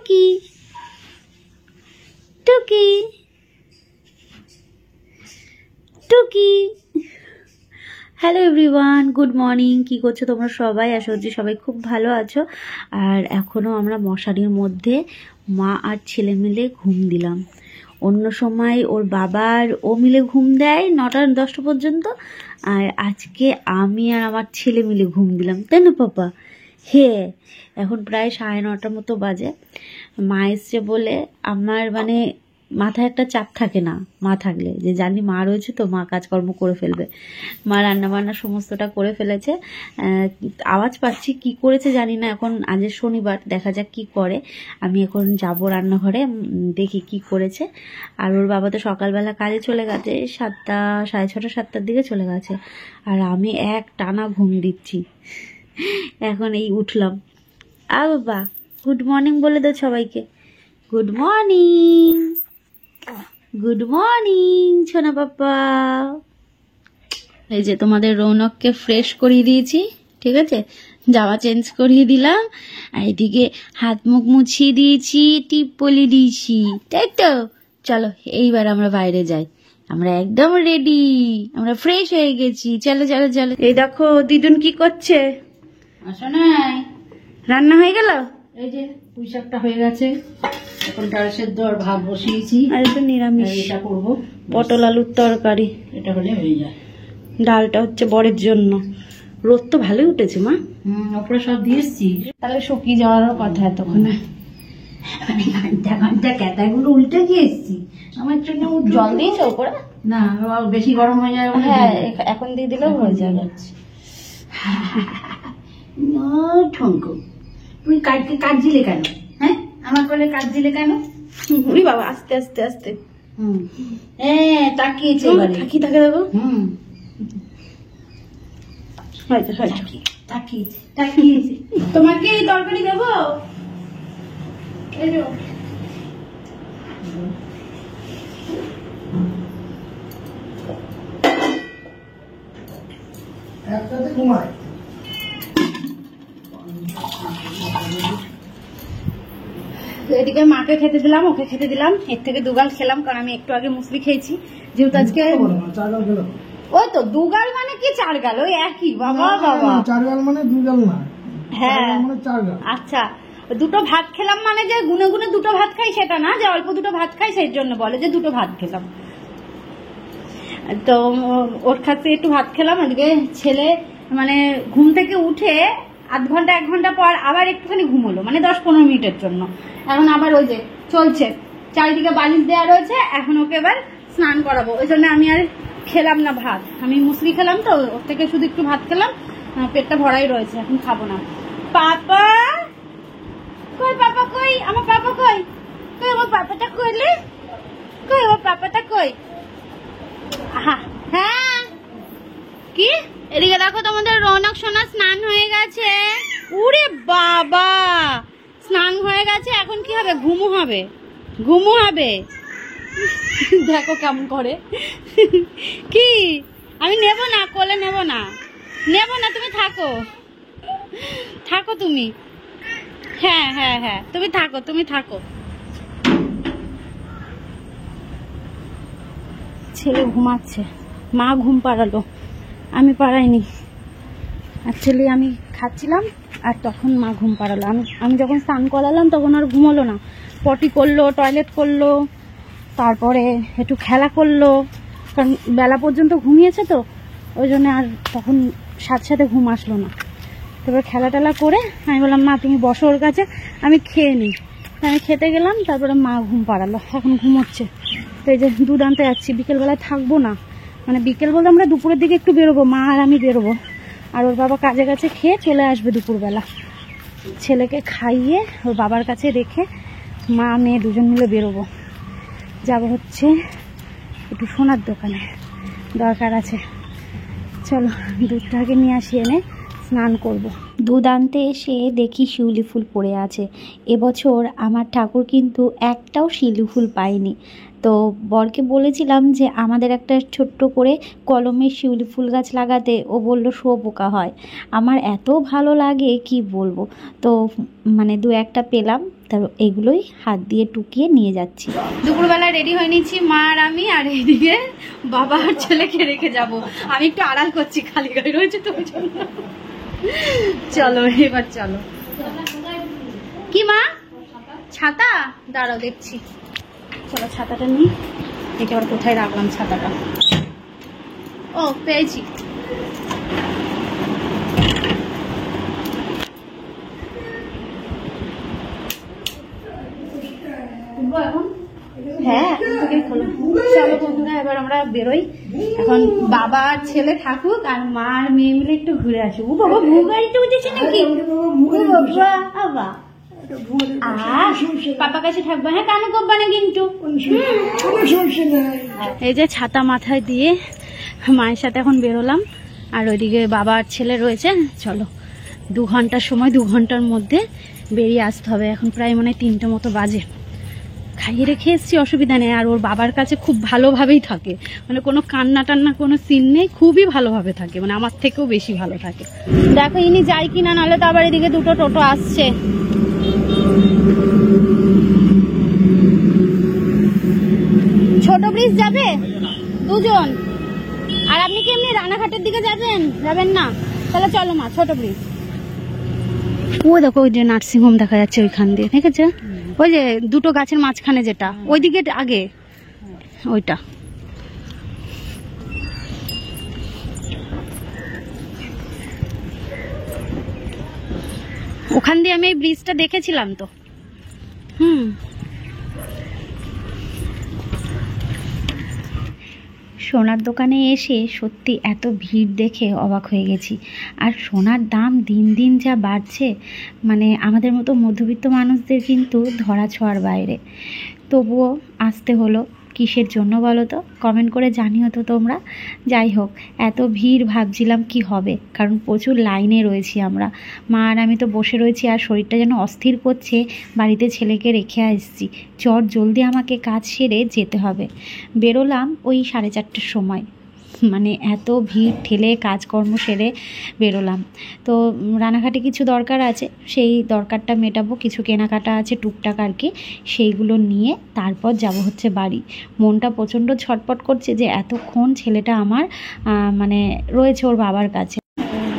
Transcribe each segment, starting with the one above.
টুকি টুকি টুকি। Hello everyone, good morning. কি করছো তোমরা সবাই? আশা করছি সবাই খুব ভালো আছো। আর এখনও আমরা মশারির মধ্যে মা আর ছেলে মিলে ঘুম দিলাম। অন্য সময় ওর বাবা আর ও মিলে ঘুম দেয় 9টা 10টা পর্যন্ত, আর আজকে আমি আর আমার ছেলে মিলে ঘুম দিলাম, তাই না পাপা? হে, এখন প্রায় 9:30 মতো বাজে। মা এসছে বলে আমার মাথায় একটা চাপ থাকে না মা থাকলে, যে জানি মা রয়েছে তো মা কাজকর্ম করে ফেলবে। মা রান্নাবান্না সমস্তটা করে ফেলেছে। আওয়াজ পাচ্ছি, কি করেছে জানি না। এখন আজ শনিবার, দেখা যাক কি করে। আমি এখন যাব রান্নাঘরে, দেখি কি করেছে। আর ওর বাবা তো সকালবেলা কাজে চলে গেছে, 7টা 6:30 7টার দিকে চলে গেছে। আর আমি এক টানা ঘুম দিচ্ছি। এখন এই উঠলাম। বাবা গুড মর্নিং বলে দাও সবাইকে। গুড মর্নিং, গুড মর্নিং সোনা পাপা। এই যে তোমাদের রৌনককে ফ্রেশ করিয়ে দিয়েছি, ঠিক আছে, জামা চেঞ্জ করিয়ে দিলাম, আর এদিকে হাত মুখ মুছিয়ে দিয়েছি, টিপ পলিয়ে দিয়েছি, তাই তো? চলো এইবার আমরা বাইরে যাই, আমরা একদম রেডি, আমরা ফ্রেশ হয়ে গেছি। চলো চলো চলো। এই দেখো দিদুন কি করছে। আসো নাই, রান্না হয়ে গেল? এই যে পুঁই শাকটা হয়ে গেছে, এখন ডাল সেদ্ধ আর ভাত বসিয়েছি। আর এটা নিরামিষ, আর এটা করবো পটল আলুর তরকারি। এটা হলে হয়ে যায়। ডালটা হচ্ছে বরের জন্য। রোদ তো ভালোই উঠেছে মা। ওপরে সব দিয়ে এসছি, তাহলে শুকিয়ে যাওয়ারও কথা এতক্ষণে। আমি ঘন্টা ঘন্টা ক্যাটাগুলো উল্টে দিয়ে এসছি আমার জন্য। জল দিয়েছো ওপরে? না, বেশি গরম হয়ে যায়। হ্যাঁ, এখন দিয়ে দিলেও হয়ে যাবে। ঠঙ্কু, তুই কাটছিলে কেন? হ্যাঁ, আমার কোলে কাটছিলে কেন? উরি বাবা, আস্তে আস্তে আস্তে। তাকিয়েছে, থাকি থাকে দেবো। হয়তো হয়তো তাকিয়েছে। তোমাকে এই তরকারি দেবো? এই যো। একসাথে ঘুমায়। এদিকে মাকে খেতে দিলাম, ওকে খেতে দিলাম। এর থেকে দুগাল খেলাম, কারণ আমি একটু আগে মুসলি খেয়েছি, যেহেতু আজকে ওই তো দুগাল মানে কি 4 গাল, ওই একই। বাবা বাবা, 4 গাল মানে 2 গাল না। হ্যাঁ, 4 গাল। আচ্ছা, দুটো ভাত খেলাম মানে যে গুনে গুনে দুটো ভাত খাই সেটা না, যে অল্প দুটো ভাত খাই সেই জন্য বলে যে দুটো ভাত খেলাম। তো ওর কাছে একটু ভাত খেলাম। এদিকে ছেলে ঘুম থেকে উঠে আধ ঘন্টা 1 ঘন্টা পর আবার একটুখানি ঘুমোলো, 10-15 মিনিটের জন্য। এখন আবার ওই যে চলছে, চারিদিকে বালিশ দেওয়া রয়েছে। এখন ওকে এবার স্নান করাবো, ওই জন্য আমি আর খেলাম না ভাত। আমি মুসলি খেলাম তো, ওর থেকে শুধু একটু ভাত খেলাম, পেটটা ভরাই রয়েছে, এখন খাবো না। পাপা কই, পাপা কই, আমার পাপা কই? কই আমার পাপাটা? কইলে কই আমার পাপাটা? কই? হ্যাঁ, কি? এদিকে দেখো, তোমাদের রৌনক সোনা স্নান হয়ে গেছে। উরে বাবা, স্নান হয়ে গেছে। এখন কি হবে? ঘুমু হবে, ঘুমু হবে। দেখো কেমন করে। কি? আমি নেব না, কোলে নেব না, নেব না। তুমি থাকো, থাকো তুমি। হ্যাঁ হ্যাঁ হ্যাঁ, তুমি থাকো, তুমি থাকো। ছেলে ঘুমাচ্ছে, মা ঘুম পাড়ালো, আমি পাড়াইনি। অ্যাকচুয়ালি আমি খাচ্ছিলাম আর তখন মা ঘুম পাড়ালো। আমি যখন স্নান করালাম তখন আর ঘুমোলো না, পটি করলো, টয়লেট করলো, তারপরে একটু খেলা করলো, কারণ বেলা পর্যন্ত ঘুমিয়েছে তো, ওই জন্য আর তখন সাথে সাথে ঘুম আসলো না। তারপরে খেলা টেলা করে আমি বললাম মা তুমি বসো ওর কাছে, আমি খেয়ে নিই। আমি খেতে গেলাম, তারপরে মা ঘুম পাড়ালো, এখন ঘুমোচ্ছে। তো এই যে দুধ আনতে যাচ্ছি, বিকেলবেলায় থাকবো না। বিকেল বলতে আমরা দুপুরের দিকে একটু বেরোবো, মা আর আমি বেরোবো। আর ওর বাবা কাজে কাছে খেয়ে চলে আসবে দুপুরবেলা। ছেলেকে খাইয়ে ওর বাবার কাছে রেখে মা মেয়ে দুজন মিলে বেরোবো। যাবো হচ্ছে একটু সোনার দোকানে, দরকার আছে। চলো দুধটাকে নিয়ে আসি, এনে স্নান করব। দুধ আনতে এসে দেখি শিউলি ফুল পড়ে আছে। এবছর আমার ঠাকুর কিন্তু একটাও শিউলি ফুল পায়নি। তো বরকে বলেছিলাম যে আমাদের একটা ছোট্ট করে কলমের শিউলি ফুল গাছ লাগাতে, ও বলল শুঁয়োপোকা হয়। আমার এত ভালো লাগে কি বলবো। তো 2-1টা পেলাম, তারপর এগুলোই হাত দিয়ে টুকিয়ে নিয়ে যাচ্ছি। দুপুরবেলায় রেডি হয়ে নিচ্ছি মা আর আমি, আর এইদিকে বাবা আর ছেলেকে রেখে যাব। আমি একটু আড়াল করছি, খালি গাড়ি রয়েছে তো ওই জন্য। চলো এবার চলো। কি মা ছাতা? দাঁড়াও দেখছি। চলো ছাতাটা নিই। দেখে আবার কোথায় রাখলাম ছাতাটা। ও পেয়েছি। হ্যাঁ চলো বন্ধুরা এবার আমরা বেরোই। এখন বাবা আর ছেলে থাকুক আর মা আর মেয়ে মিলে একটু ঘুরে আসি। ও বাবা ভূ গাড়িতে উঠেছে নাকি? পাপা কাছে থাকবে, হ্যাঁ কানে করবা না কিন্তু। এই যে ছাতা মাথায় দিয়ে মায়ের সাথে এখন বেরোলাম, আর ওইদিকে বাবা আর ছেলে রয়েছে। চলো 2 ঘন্টার সময়, 2 ঘন্টার মধ্যে বেরিয়ে আসতে হবে। এখন প্রায় মনে হয় 3টে মতো বাজে। খাইয়ে রেখে এসছি, অসুবিধা নেই। আর ওর বাবার কাছে খুব ভালোভাবেই থাকে, মানে কোনো কান্না টান্না কোনো সিন নেই, খুবই ভালোভাবে থাকে, মানে আমার থেকেও বেশি ভালো থাকে। দেখো ইনি যাই কিনা, নাহলে তো আবার এদিকে 2টো টোটো আসছে। ছোট ব্রিজ যাবে 2জন, আর আপনি কি এমনি রানাঘাটের দিকে যাবেন? যাবেন না? তাহলে চলো মা ছোট ব্রিজ। ও দেখো ওই যে নার্সিংহোম দেখা যাচ্ছে ওইখান দিয়ে, ঠিক আছে? ওই যে 2টো গাছের মাঝখানে যেটা, ওইদিকে আগে ওইটা। ওখান দিয়ে আমি এই ব্রিজটা দেখেছিলাম তো। সোনার দোকানে এসে সত্যি এত ভিড় দেখে অবাক হয়ে গেছি। আর সোনার দাম দিন দিন যা বাড়ছে, মানে আমাদের মতো মধ্যবিত্ত মানুষদের কিন্তু ধরা ছোঁয়ার বাইরে। তবুও আসতে হলো। কিসের জন্য বলো তো? কমেন্ট করে জানিও তো তোমরা। যাই হোক, এত ভিড় ভাবছিলাম কি হবে, কারণ প্রচুর লাইনে রয়েছি আমরা। মা আর আমি তো বসে রয়েছি, আর শরীরটা যেন অস্থির করছে। বাড়িতে ছেলেকে রেখে আসছি, চট জলদি আমাকে কাজ সেরে যেতে হবে। বেরোলাম ওই 4:30টার সময়, মানে এত ভিড় ঠেলে কাজকর্ম সেরে বেরোলাম। তো রানাঘাটে কিছু দরকার আছে, সেই দরকারটা মেটাবো। কিছু কেনাকাটা আছে টুকটাক আর কি, সেইগুলো নিয়ে তারপর যাব হচ্ছে বাড়ি। মনটা প্রচণ্ড ছটপট করছে যে এতক্ষণ ছেলেটা আমার মানে রয়েছে ওর বাবার কাছে।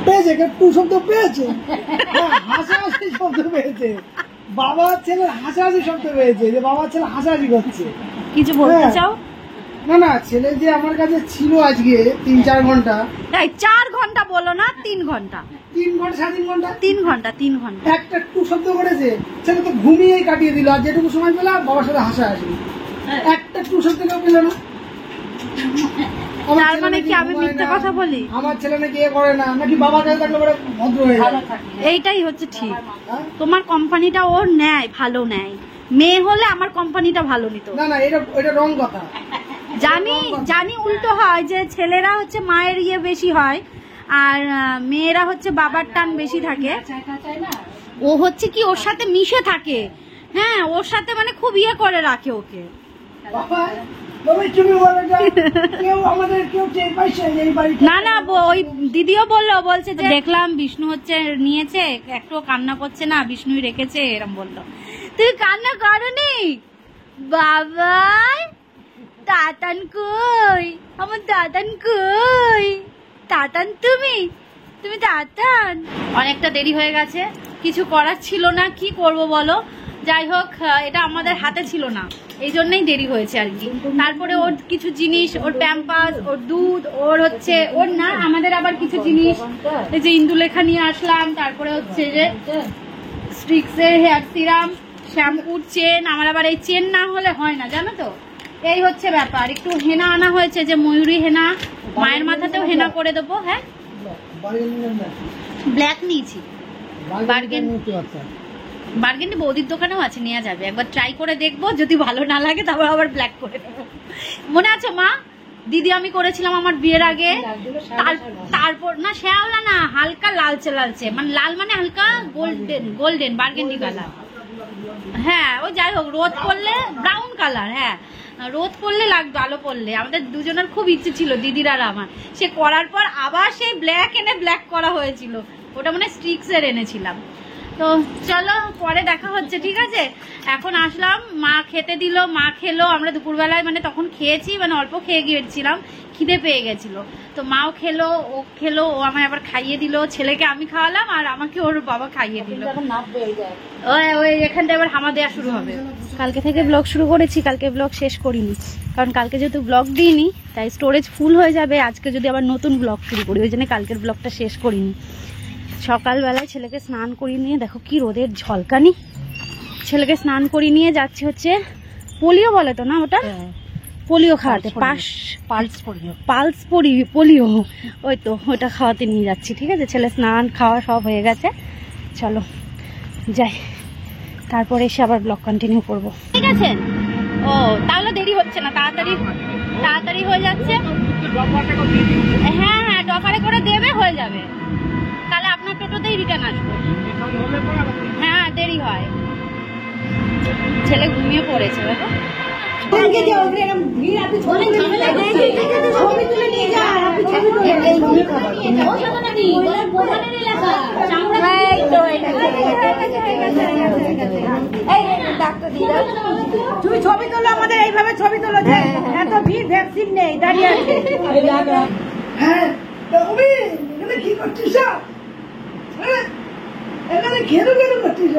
পেয়েছে একটু শব্দ পেয়েছে, হাসাহাসি শব্দ পেয়েছে, বাবার ছেলে হাসাহাসি শব্দ পেয়েছে, যে বাবার ছেলে হাসাহাসি করছে। কিছু বলতে চাও? না না, ছেলে যে আমার কাছে ছিল আজকে 3-4 ঘন্টা। 4 ঘন্টা বলো না, 3 ঘন্টা। 3 ঘন্টা 3.5 ঘন্টা 3 ঘন্টা 3 ঘন্টা একটা টু শব্দ করেছে। ছেলে তো ঘুমিয়েই কাটিয়ে দিল, আর যেটুকু সময় পেলাম বাবার সাথে হাসাহাসি, একটা টু শব্দ কেউ পেল না। তার মানে কি আমি মিথ্যে কথা বলি? আমার ছেলে নাকি এ করে না, নাকি বাবার কাছে থাকলে পরে ভদ্র হয়ে যায়। এইটাই হচ্ছে ঠিক। তোমার কোম্পানিটা ওর নেয়, ভালো নেয়। মেয়ে হলে আমার কোম্পানিটা ভালো নিত না। না, এটা রং কথা। জানি উল্টো হয়, যে ছেলেরা হচ্ছে মায়ের ইয়ে বেশি হয়, আর মেয়েরা হচ্ছে বাবার টান বেশি থাকে। ও হচ্ছে কি ওর সাথে মিশে থাকে, হ্যাঁ ওর সাথে মানে খুব ইয়ে করে রাখে ওকে। না না, ওই দিদিও বলছে যে দেখলাম বিষ্ণু হচ্ছে নিয়েছে, একটু কান্না করছে না, বিষ্ণু রেখেছে, এরম বললো। তুই কান্না করনি? বাবা তাতান কই? আমার দাদান কই? তাতান তুমি তাতান। অনেকটা দেরি হয়ে গেছে, কিছু করার ছিল না, কি করব বলো। যাই হোক, এটা আমাদের হাতে ছিল না, এই জন্যই দেরি হয়েছে আর কি। তারপরে ওর কিছু জিনিস, ওর প্যাম্পাস, ওর দুধ, ওর হচ্ছে ওর না আমাদের আবার কিছু জিনিস, এই যে ইন্দুলেখা নিয়ে আসলাম, তারপরে হচ্ছে যে স্ট্রিক্সের হেয়ার সিরাম, শ্যাম্পুর চেন। আমার আবার এই চেন না হলে হয় না, জানো তো। এই হচ্ছে ব্যাপার। একটু হেনা আনা হয়েছে, যে ময়ূরী হেনা, মায়ের মাথাতেও হেনা করে দেবো। হ্যাঁ ব্ল্যাক নিয়েছি, বার্গেন্ডি বৌদির দোকানেও আছে, নেওয়া যাবে। একবার ট্রাই করে দেখবো, যদি ভালো না লাগে তারপর আবার ব্ল্যাক করে দেবো। মনে আছে মা, দিদি আমি করেছিলাম আমার বিয়ের আগে। তারপর না শ্যাওলা না, হালকা লালচে, মানে লাল মানে হালকা গোল্ডেন বার্গেন্ডি কালার। হ্যাঁ ওই যাই হোক, রোদ পড়লে ব্রাউন কালার, হ্যাঁ রোদ পড়লে লাগবে, আলো পড়লে। আমাদের দুজনের খুব ইচ্ছে ছিল, দিদির আর আমার। সে করার পর আবার সেই ব্ল্যাক এনে ব্ল্যাক করা হয়েছিল, ওটা মানে স্ট্রিক্সের এনেছিলাম। তো চলো পরে দেখা হচ্ছে, ঠিক আছে? এখন আসলাম, মা খেতে দিল, মা খেলো, আমরা দুপুরবেলায় মানে তখন খেয়েছি, মানে অল্প খেয়ে গিয়েছিলাম, খিদে পেয়ে গেছিল। তো মাও খেলো, ও খেলো, ও আমায় আবার খাইয়ে দিল, ছেলেকে আমি খাওয়ালাম আর আমাকে ওর বাবা খাইয়ে দিল। ওই এখানটা এবার হামা দেওয়া শুরু হবে। কালকে থেকে ব্লগ শুরু করেছি, কালকে ব্লগ শেষ করিনি, কারণ কালকে যেহেতু ব্লগ দিইনি তাই স্টোরেজ ফুল হয়ে যাবে। আজকে যদি আবার নতুন ব্লগ শুরু করি, ওই জন্য কালকের ব্লগটা শেষ করিনি। সকালবেলায় ছেলেকে স্নান করিয়ে নিয়ে, দেখো কি রোদের ঝলকানি, ছেলেকে স্নান করিয়ে নিয়ে যাচ্ছি হচ্ছে পোলিও বলে তো না ওটা, পোলিও খাওয়াতে, পালস পোলিও, ওই তো ওইটা খাওয়াতে নিয়ে যাচ্ছি, ঠিক আছে? ছেলে স্নান খাওয়া সব হয়ে গেছে, চলো যাই, তারপরে এসে আবার ব্লগ কন্টিনিউ করবো, ঠিক আছে? ও তাহলে দেরি হচ্ছে না, তাড়াতাড়ি হয়ে যাচ্ছে। হ্যাঁ হ্যাঁ, ডফারে করে দেবে, হয়ে যাবে, তাহলে আপনার টোটোতেই রিটার্ন আসবো। হ্যাঁ দেরি হয়, ছেলে ঘুমিয়ে পড়েছে দেখো। তুমি ছবি তোলো, আমাদের এইভাবে ছবি তোলো, এত ভিড়, ভ্যাকসিন নেই, দাঁড়িয়ে আছে। হ্যাঁ কি করছিস? এখানে খেলো কেন করছিস?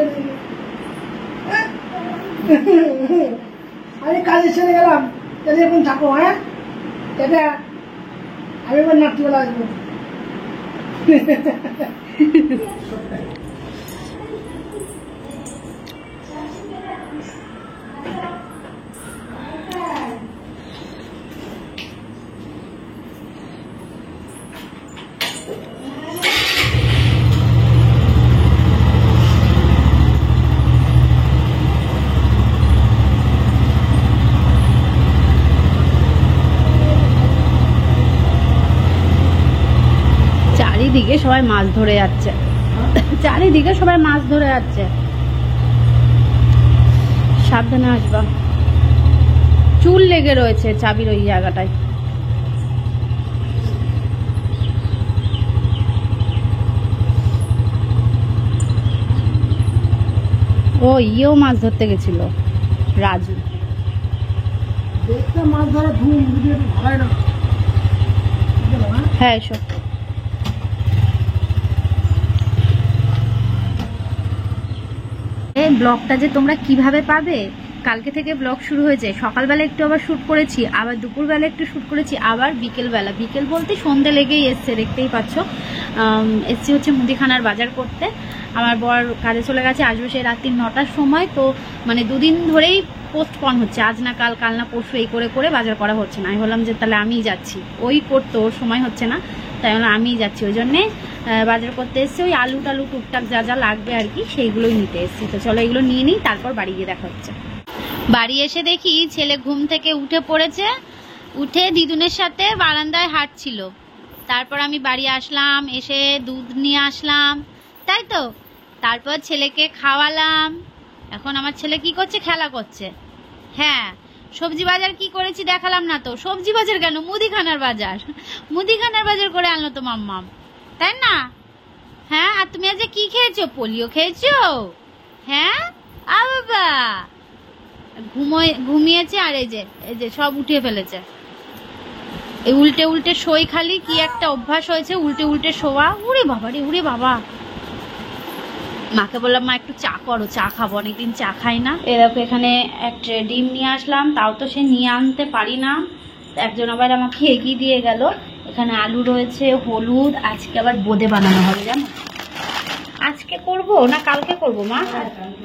আমি কাজে চলে গেলাম, তাহলে এখন থাকো। হ্যাঁ এটা আমি এবার নাট্যবেলা আসবো। চারিদিকে সবাই মাছ ধরে যাচ্ছে, চারিদিকে সবাই মাছ ধরে যাচ্ছে, সাবধানে আসবা, চুল লেগে রয়েছে চাবির ওই জায়গাটায়। ও ইয়েও মাছ ধরতে গেছিল, রাজু। মাছ ধরা ধুম ভাড়ায় না। হ্যাঁ এসো। এই ব্লগটা যে তোমরা কিভাবে পাবে, কালকে থেকে ব্লগ শুরু হয়েছে। সকালবেলা একটু আবার শ্যুট করেছি, আবার দুপুরবেলা একটু শ্যুট করেছি, আবার বিকেলবেলা, বিকেল বলতে সন্ধে লেগেই এসছে, দেখতেই পাচ্ছ। এসছি হচ্ছে মুদিখানার বাজার করতে। আমার বর কাজে চলে গেছে, আসবে সেই রাত্রি 9টার সময়। তো মানে দুদিন ধরেই পোস্টপন হচ্ছে, আজ না কাল, কাল না পরশু, এই করে করে বাজার করা হচ্ছে না। আমি বললাম যে তাহলে আমিই যাচ্ছি, ওই করতো, ওর সময় হচ্ছে না, তাই বললাম আমিই যাচ্ছি। ওই জন্যে বাজার করতে এসছি, ওই আলু টালু টুকটাক যা যা লাগবে আর কি, সেইগুলোই নিতে এসছি। তো চলো এগুলো নিয়ে নিই, তারপর বাড়ি গিয়ে দেখা হচ্ছে। বাড়ি এসে দেখি ছেলে ঘুম থেকে উঠে পড়েছে, উঠে দিদুনের সাথে বারান্দায় হাঁটছিল। তারপর আমি বাড়ি আসলাম, এসে দুধ নিয়ে আসলাম, তাই তো। তারপর ছেলেকে খাওয়ালাম। এখন আমার ছেলে কি করছে? খেলা করছে। হ্যাঁ, সবজি বাজার কি করেছি দেখালাম না তো। সবজি বাজার কেন, মুদিখানার বাজার, মুদিখানার বাজার করে আনলো তো মাম্মাম, তাই না? হ্যাঁ, আর তুমি আজ কি খেয়েছো? পোলিও খেয়েছো? হ্যাঁ আ বাবা, ঘুমিয়েছে। আর এই যে সব উঠিয়ে ফেলেছে, এই উল্টে উল্টে শোয়, খালি কি একটা অভ্যাস হয়েছে উল্টে উল্টে শোয়া। উড়ে বাবা রে, উড়ে বাবা। মাকে বললাম মা একটু চা করো, চা খাবো, অনেকদিন চা খাই না। এরকম এখানে এক ট্রে ডিম নিয়ে আসলাম, তাও তো সে নিয়ে আনতে পারি না, একজন আবার আমাকে এগিয়ে দিয়ে গেল। এখানে আলু রয়েছে, হলুদ, আজকে আবার বোঁদে বানানো হবে জানো। আজকে করব না কালকে করব মা?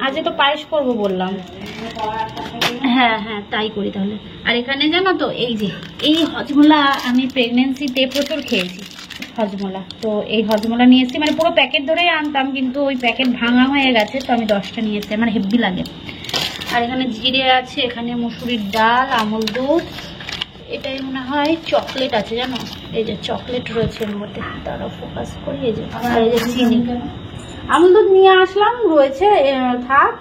আজকে তো পায়েস করব বললাম। হ্যাঁ হ্যাঁ তাই করি তাহলে। আর এখানে জানো তো এই যে এই হজমোলা, আমি প্রেগনেন্সিতে প্রচুর খেয়েছি হজমোলা। তো এই হজমোলা নিয়ে এসেছি, মানে পুরো প্যাকেট ধরেই আনতাম, কিন্তু ওই প্যাকেট ভাঙা হয়ে গেছে, তো আমি 10টা নিয়ে এসেছি, আমার হেভি লাগে। আর এখানে জিরে আছে, এখানে মুসুরির ডাল, আমুল দুধ, এটাই মনে হয় চকলেট আছে জানো, এই যে চকলেট রয়েছে এর মধ্যে, তারা ফোকাস করি। এই যে আর এই যে চিনি, আমুল দুধ নিয়ে আসলাম, রয়েছে থাক।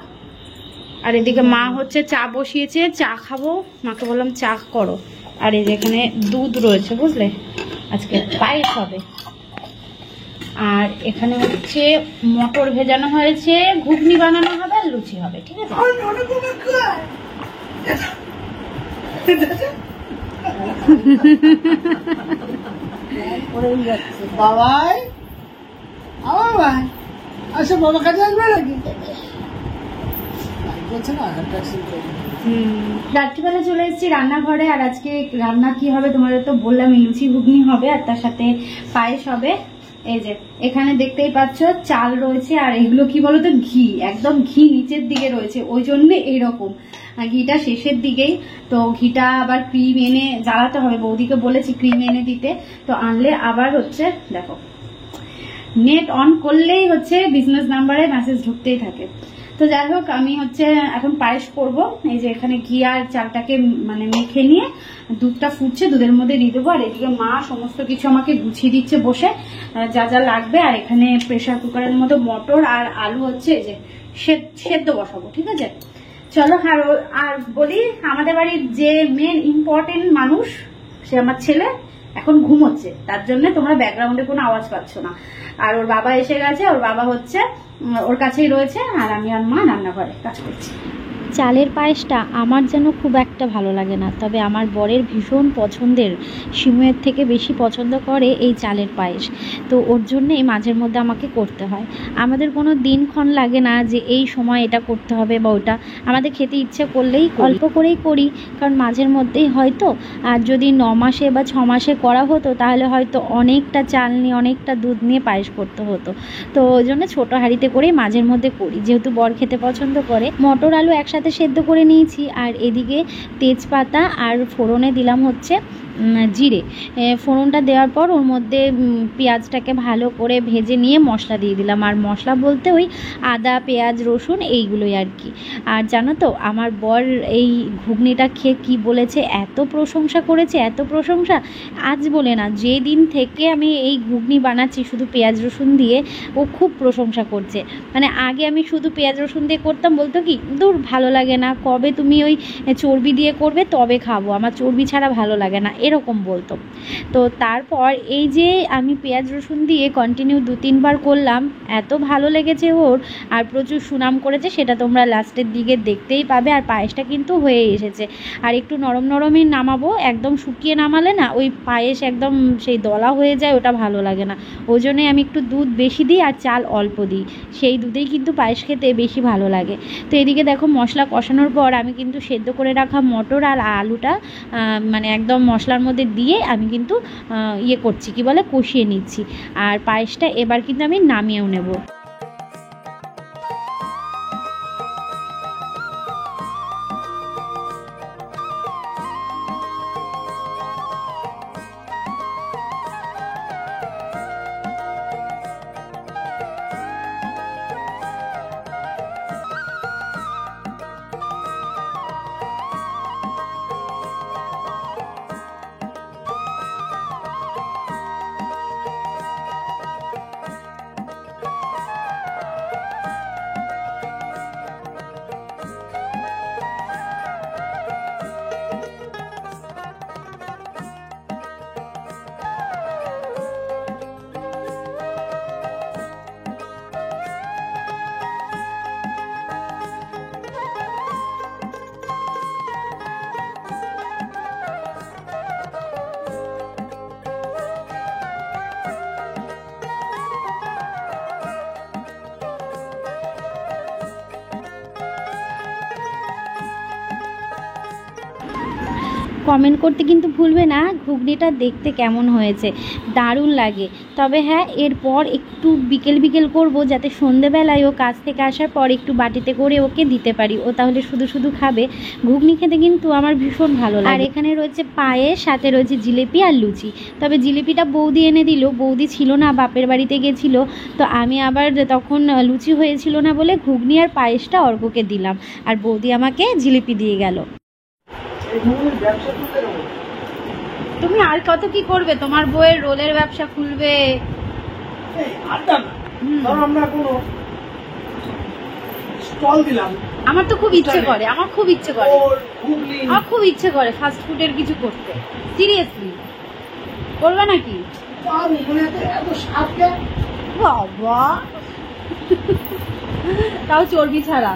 আর এদিকে মা হচ্ছে চা বসিয়েছে, চা খাবো, মাকে বললাম চা করো। আর এই যে এখানে দুধ রয়েছে বুঝলে, আজকে পায়েস হবে। আর এখানে হচ্ছে মটর ভেজানো হয়েছে, ঘুগনি বানানো হবে আর লুচি হবে, ঠিক আছে? বাবাই আমার ভাই আচ্ছা, বাবা কাছে আসবে নাকি? বলছে না রাত্রিবেলা চলে এসেছি রান্নাঘরে। আর আজকে রান্না কি হবে তোমাদের তো বললাম, লুচি ঘুগনি হবে আর তার সাথে পায়েস হবে। এই যে এখানে দেখতেই পাচ্ছ চাল রয়েছে, আর এগুলো কি বলতো ঘি, একদম ঘি নিচের দিকে রয়েছে, ওই জন্য এইরকম। ঘিটা শেষের দিকেই, তো ঘিটা আবার ক্রিম এনে জ্বালাতে হবে, বৌদিকে বলেছি ক্রিম এনে দিতে, তো আনলে আবার হচ্ছে দেখো নেট অন করলেই হচ্ছে বিজনেস নাম্বারে মেসেজ ঢুকতেই থাকে। তো যাই হোক, আমি হচ্ছে এখন পায়েস করব। এই যে এখানে ঘি আর চালটাকে মানে মেখে নিয়ে দুধটা ফুটছে, দুধের মধ্যে দিয়ে দেবো। আর এদিকে মা সমস্ত কিছু আমাকে গুছিয়ে দিচ্ছে বসে, যা যা লাগবে। আর এখানে প্রেসার কুকারের মধ্যে মটর আর আলু হচ্ছে এই যে সেদ্ধ বসাবো, ঠিক আছে? চলো। আর বলি, আমাদের বাড়ির যে মেন ইম্পর্টেন্ট মানুষ সে আমার ছেলে, এখন ঘুমোচ্ছে, তার জন্য তোমরা ব্যাকগ্রাউন্ডে কোনো আওয়াজ পাচ্ছ না। আর ওর বাবা এসে গেছে, ওর বাবা হচ্ছে ওর কাছেই রয়েছে, আর আমি আর মা রান্নাঘরে কাজ করছি। চালের পায়েসটা আমার যেন খুব একটা ভালো লাগে না, তবে আমার বরের ভীষণ পছন্দের, সিমুয়ের থেকে বেশি পছন্দ করে এই চালের পায়েস। তো ওর জন্যেই মাঝের মধ্যে আমাকে করতে হয়। আমাদের কোনো দিনক্ষণ লাগে না যে এই সময় এটা করতে হবে বা ওটা, আমাদের খেতে ইচ্ছে করলেই অল্প করেই করি, কারণ মাঝের মধ্যেই হয়তো। আর যদি 9 মাসে বা 6 মাসে করা হতো তাহলে হয়তো অনেকটা চাল নিয়ে অনেকটা দুধ নিয়ে পায়েস করতে হতো। তো ওই জন্য ছোটো হাঁড়িতে করেই মাঝের মধ্যে করি, যেহেতু বর খেতে পছন্দ করে। মটর আলু একসাথে সেদ্ধ করে নিয়েছি, আর এদিকে তেজপাতা আর ফোড়নে দিলাম হচ্ছে জিরে। ফোড়নটা দেওয়ার পর ওর মধ্যে পেঁয়াজটাকে ভালো করে ভেজে নিয়ে মশলা দিয়ে দিলাম। আর মশলা বলতে ওই আদা, পেঁয়াজ, রসুন এইগুলোই আর কি। আর জানো তো আমার বর এই ঘুগনিটা খেয়ে কি বলেছে, এত প্রশংসা করেছে, এত প্রশংসা, আজ বলে না, যেদিন থেকে আমি এই ঘুগনি বানাচ্ছি শুধু পেঁয়াজ রসুন দিয়ে, ও খুব প্রশংসা করছে। মানে আগে আমি শুধু পেঁয়াজ রসুন দিয়ে করতাম, বলতো কি দূর ভালো লাগে না, কবে তুমি ওই চর্বি দিয়ে করবে তবে খাবো, আমার চর্বি ছাড়া ভালো লাগে না, এরকম বলতো। তো তারপর এই যে আমি পেঁয়াজ রসুন দিয়ে কন্টিনিউ 2-3 বার করলাম, এত ভালো লেগেছে ওর, আর প্রচুর সুনাম করেছে, সেটা তোমরা লাস্টের দিকে দেখতেই পাবে। আর পায়েসটা কিন্তু হয়ে এসেছে, আর একটু নরম নরমই নামাবো, একদম শুকিয়ে নামালে না ওই পায়েস একদম সেই দলা হয়ে যায়, ওটা ভালো লাগে না। ওই জন্যে আমি একটু দুধ বেশি দিই আর চাল অল্প দিই, সেই দুধেই কিন্তু পায়েস খেতে বেশি ভালো লাগে। তো এদিকে দেখো মশলা কষানোর পর আমি কিন্তু সেদ্ধ করে রাখা মটর আর আলুটা মানে একদম মশলার মধ্যে দিয়ে আমি কিন্তু ইয়ে করছি, কি বলে, কষিয়ে নিচ্ছি। আর পায়েসটা এবার কিন্তু আমি নামিয়েও নেব। কমেন্ট করতে কিন্তু ভুলবে না ঘুগনিটা দেখতে কেমন হয়েছে, দারুণ লাগে। তবে হ্যাঁ, এরপর একটু বিকেল বিকেল করব, যাতে সন্ধেবেলায় ও কাজ থেকে আসার পর একটু বাটিতে করে ওকে দিতে পারি, ও তাহলে শুধু শুধু খাবে। ঘুগনি খেতে কিন্তু আমার ভীষণ ভালো লাগে। আর এখানে রয়েছে পায়েস, সাথে রয়েছে জিলিপি আর লুচি। তবে জিলিপিটা বৌদি এনে দিল, বৌদি ছিল না, বাপের বাড়িতে গেছিলো, তো আমি আবার তখন লুচি হয়েছিল না বলে ঘুগনি আর পায়েসটা অর্ককে দিলাম, আর বৌদি আমাকে জিলিপি দিয়ে গেল। তুমি আর কত কি করবে, তোমার বউয়ের রোলের ব্যবসা খুলবে। আমরা কোনো স্টল দিলাম, আমার তো খুব ইচ্ছে করে, আমার খুব ইচ্ছে করে ফাস্ট ফুডের কিছু করতে। সিরিয়াসলি করবে নাকি? বাবা তাও চর্বি ছাড়া।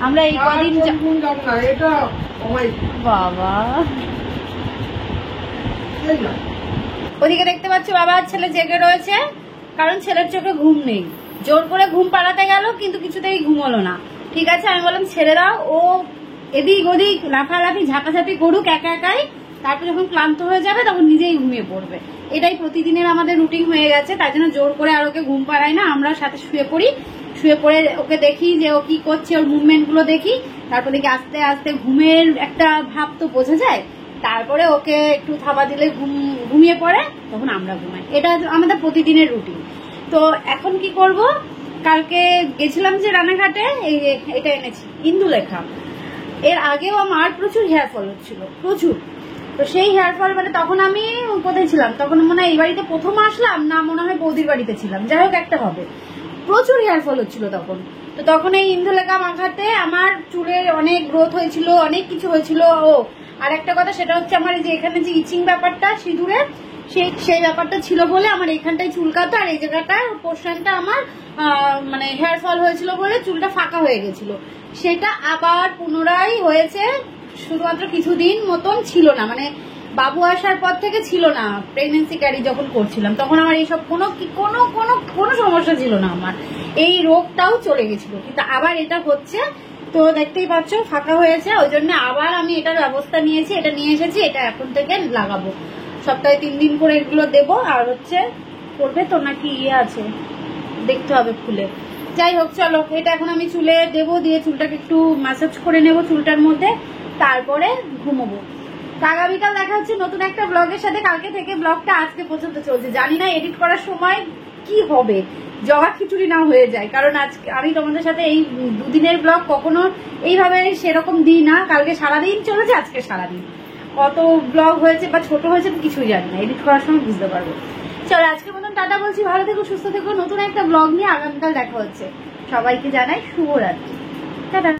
আমরা এই কদিন বাবা ওদিকে দেখতে পাচ্ছি বাবা আর ছেলে জেগে রয়েছে, কারণ ছেলের চোখে ঘুম নেই। জোর করে ঘুম পাড়াতে গেল কিন্তু কিছুতেই ঘুম হলো না। ঠিক আছে, আমি বললাম ছেড়ে দাও, ও এদিক ওদিক লাফালাফি ঝাঁপাঝাঁপি করুক একা একাই, তারপর যখন ক্লান্ত হয়ে যাবে তখন নিজেই ঘুমিয়ে পড়বে। এটাই প্রতিদিনের আমাদের রুটিন হয়ে গেছে, তাই জন্য জোর করে আর ওকে ঘুম পাড়াই না। আমরা সাথে শুয়ে পড়ি, শুয়ে পড়ে ওকে দেখি যে ও কি করছে, ওর মুভমেন্ট গুলো দেখি, তারপর দেখি আস্তে আস্তে ঘুমের একটা ভাব তো বোঝা যায়, তারপরে ওকে একটু থাবা দিলে ঘুমিয়ে পড়ে, তখন আমরা ঘুমাই। এটা আমাদের প্রতিদিনের রুটিন। তো এখন কি করব, কালকে গেছিলাম যে রানাঘাটে, এটা এনেছি ইন্দুলেখা। এর আগেও আমার প্রচুর হেয়ার ফল হচ্ছিল, প্রচুর। তো সেই হেয়ার ফল মানে তখন আমি কোথায় ছিলাম, তখন মনে হয় এই বাড়িতে প্রথম আসলাম না, মনে হয় বৌদির বাড়িতে ছিলাম, যাই হোক একটা হবে। প্রচুর হেয়ার ফল হচ্ছিল তখন। তো তখন এই ইন্দুলেখা মাখাতে আমার চুলের অনেক গ্রোথ হয়েছিল, অনেক কিছু হয়েছিল। ও আর একটা কথা, সেটা হচ্ছে আমার এই যে এখানে যে ইচিং ব্যাপারটা সিঁদুরের, সেই ব্যাপারটা ছিল বলে আমার এখানটায় চুলকাতো, আর এই জায়গাটা পোর্শনটা আমার মানে হেয়ার ফল হয়েছিল বলে চুলটা ফাঁকা হয়ে গেছিল। সেটা আবার পুনরায় হয়েছে, শুধুমাত্র কিছুদিন মতন ছিল না, মানে বাবু আসার পর থেকে ছিল না। প্রেগনেন্সি ক্যারি যখন করছিলাম তখন আমার এইসব কোনো সমস্যা ছিল না, আমার এই রোগটাও চলে গেছিল, কিন্তু আবার এটা হচ্ছে। তো দেখতেই পাচ্ছ ফাঁকা হয়েছে, ওই জন্য আবার আমি এটার ব্যবস্থা নিয়েছি, এটা নিয়ে এসেছি, এটা এখন থেকে লাগাবো। সপ্তাহে 3 দিন করে এগুলো দেবো। আর হচ্ছে করবে তো নাকি আছে দেখতে হবে খুলে। যাই হোক চলো, এটা এখন আমি চুলে দেবো, দিয়ে চুলটাকে একটু ম্যাসাজ করে নেবো চুলটার মধ্যে, তারপরে ঘুমোবো। আগামীকাল দেখা হচ্ছে নতুন একটা ব্লগের সাথে। কালকে থেকে ব্লগটা আজকে পর্যন্ত চলছে, জানি না এডিট করার সময় কি হবে, জগা খিচুড়ি না হয়ে যায়, কারণ আজকে আমি তোমাদের সাথে এই 2 দিনের ব্লগ কখনো এইভাবে সেরকম দিই না। কালকে সারাদিন চলেছে, আজকে সারাদিন কত ব্লগ হয়েছে বা ছোট হয়েছে কিছুই জানি না, এডিট করার সময় বুঝতে পারবো। চলো আজকের মতন টাটা বলছি, ভালো থেকো, সুস্থ থেকো। নতুন একটা ব্লগ নিয়ে আগামীকাল দেখা হচ্ছে। সবাইকে জানাই শুভরাত্রি, টাটা।